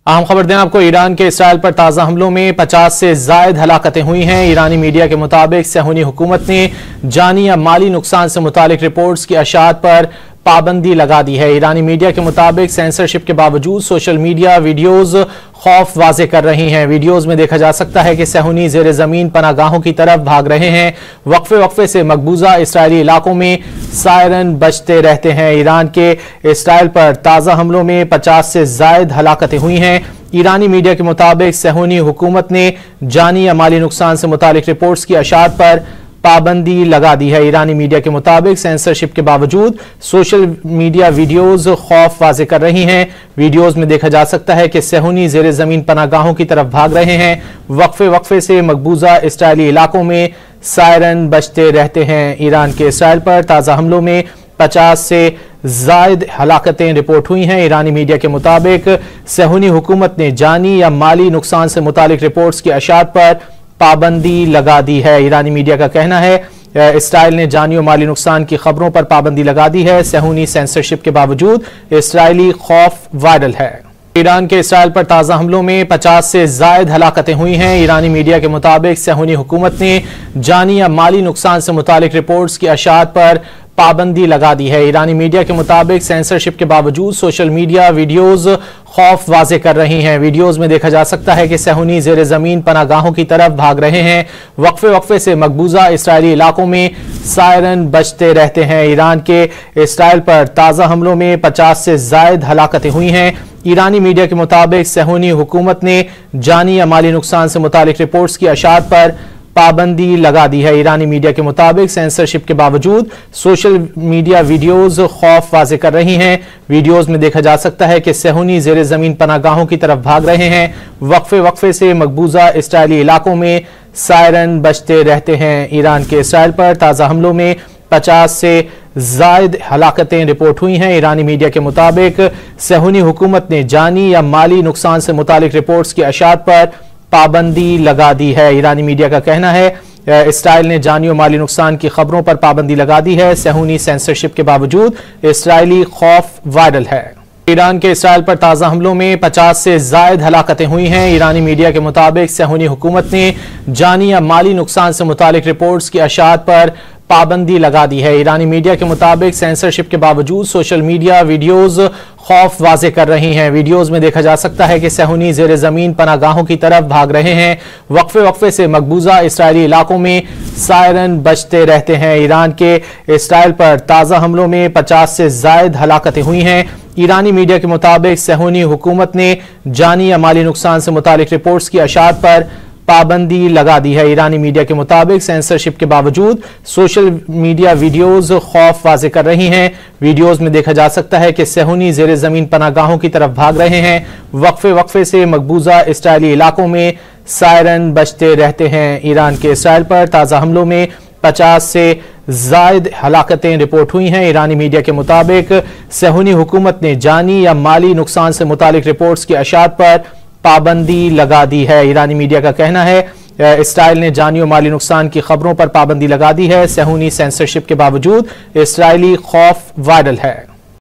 अहम खबर दें आपको, ईरान के इसराइल पर ताज़ा हमलों में 50 से ज़ायद हलाकतें हुई हैं। ईरानी मीडिया के मुताबिक सहूनी हुकूमत ने जानी या माली नुकसान से मुतालिक रिपोर्ट्स की अशात पर पाबंदी लगा दी है। ईरानी मीडिया के मुताबिक सेंसरशिप के बावजूद सोशल मीडिया वीडियोज खौफ वाजे कर रही हैं। वीडियोज में देखा जा सकता है कि सहूनी जेर जमीन पनागाहों की तरफ भाग रहे हैं। वक्फे वक्फे से मकबूजा इसराइली इलाकों में सायरन बजते रहते हैं। ईरान के इसराइल पर ताज़ा हमलों में 50 से ज़ायद हलाकतें हुई हैं। ईरानी मीडिया के मुताबिक सहूनी हुकूमत ने जानी या माली नुकसान से मुतालिक रिपोर्ट्स की अशात पर पाबंदी लगा दी है। ईरानी मीडिया के मुताबिक सेंसरशिप के बावजूद सोशल मीडिया वीडियोज खौफ वाजे कर रही हैं। वीडियोज में देखा जा सकता है कि सहूनी जेर जमीन पनागाहों की तरफ भाग रहे हैं। वक्फे वक्फे से मकबूजा इसराइली इलाकों में सायरन बजते रहते हैं। ईरान के इसराइल पर ताज़ा हमलों में 50 से ज़ायद हलाकतें रिपोर्ट हुई हैं। ईरानी मीडिया के मुताबिक सहूनी हुकूमत ने जानी या माली नुकसान से मुतालिक रिपोर्ट्स की अशात पर पाबंदी लगा दी है। ईरानी मीडिया का कहना है इसराइल ने जानी और माली नुकसान की खबरों पर पाबंदी लगा दी है। सहूनी सेंसरशिप के बावजूद इसराइली खौफ वायरल है। ईरान के इसराइल पर ताज़ा हमलों में 50 से ज़ायद हलाकतें हुई हैं। ईरानी मीडिया के मुताबिक सहूनी हुकूमत ने जानी या माली नुकसान से मुतालिक रिपोर्ट्स की अशात पर पाबंदी लगा दी है। ईरानी मीडिया के मुताबिक सेंसरशिप के बावजूद सोशल मीडिया वीडियोज खौफ वाजे कर रही हैं। वीडियोज में देखा जा सकता है कि सहूनी जेर जमीन पनागाहों की तरफ भाग रहे हैं। वक्फे वक्फे से मकबूजा इसराइली इलाकों में सायरन बजते रहते हैं। ईरान के इसराइल पर ताज़ा हमलों में 50 से ज़ायद हलाकतें हुई हैं। ईरानी मीडिया के मुताबिक सहूनी हुकूमत ने जानी या माली नुकसान से मुतालिक रिपोर्ट्स की अशात पर पाबंदी लगा दी है। ईरानी मीडिया के मुताबिक सेंसरशिप के बावजूद सोशल मीडिया वीडियोज खौफ वाजे कर रही हैं। वीडियोज में देखा जा सकता है कि सहूनी जेर जमीन पनागाहों की तरफ भाग रहे हैं। वक्फे वक्फे से मकबूजा इसराइली इलाकों में सायरन बजते रहते हैं। ईरान के इसराइल पर ताज़ा हमलों में 50 से ज़ायद हलाकतें रिपोर्ट हुई हैं। ईरानी मीडिया के मुताबिक सहूनी हुकूमत ने जानी या माली नुकसान से मुतालिक रिपोर्ट्स की अशात पर पाबंदी लगा दी है। ईरानी मीडिया का कहना है इसराइल ने जानी और माली नुकसान की खबरों पर पाबंदी लगा दी है। सहूनी सेंसरशिप के बावजूद इसराइली खौफ वायरल है। ईरान के इसराइल पर ताज़ा हमलों में 50 से ज़ायद हलाकतें हुई हैं। ईरानी मीडिया के मुताबिक सहूनी हुकूमत ने जानी या माली नुकसान से मुतालिक रिपोर्ट्स की अशात पर पाबंदी लगा दी है। ईरानी मीडिया के मुताबिक सेंसरशिप के बावजूद सोशल मीडिया वीडियोज खौफ वाजे कर रही हैं। वीडियोज में देखा जा सकता है कि सहूनी जेर जमीन पनागाहों की तरफ भाग रहे हैं। वक्फे वक्फे से मकबूजा इसराइली इलाकों में सायरन बजते रहते हैं। ईरान के इसराइल पर ताज़ा हमलों में 50 से ज़ायद हलाकतें हुई हैं। ईरानी मीडिया के मुताबिक सहूनी हुकूमत ने जानी या माली नुकसान से मुतालिक रिपोर्ट्स की अशात पर पाबंदी लगा दी है। ईरानी मीडिया के मुताबिक सेंसरशिप के बावजूद सोशल मीडिया वीडियोज खौफ वाजे कर रही हैं। वीडियोज में देखा जा सकता है कि सहूनी जेर जमीन पनागाहों की तरफ भाग रहे हैं। वक्फे वक्फे से मकबूजा इसराइली इलाकों में सायरन बजते रहते हैं। ईरान के इसराइल पर ताज़ा हमलों में 50 से ज़ायद हलाकतें रिपोर्ट हुई हैं। ईरानी मीडिया के मुताबिक सहूनी हुकूमत ने जानी या माली नुकसान से मुतालिक रिपोर्ट्स की अशात पर पाबंदी लगा दी है। ईरानी मीडिया का कहना है इसराइल ने जानी और माली नुकसान की खबरों पर पाबंदी लगा दी है। सहूनी सेंसरशिप के बावजूद इसराइली खौफ वायरल है।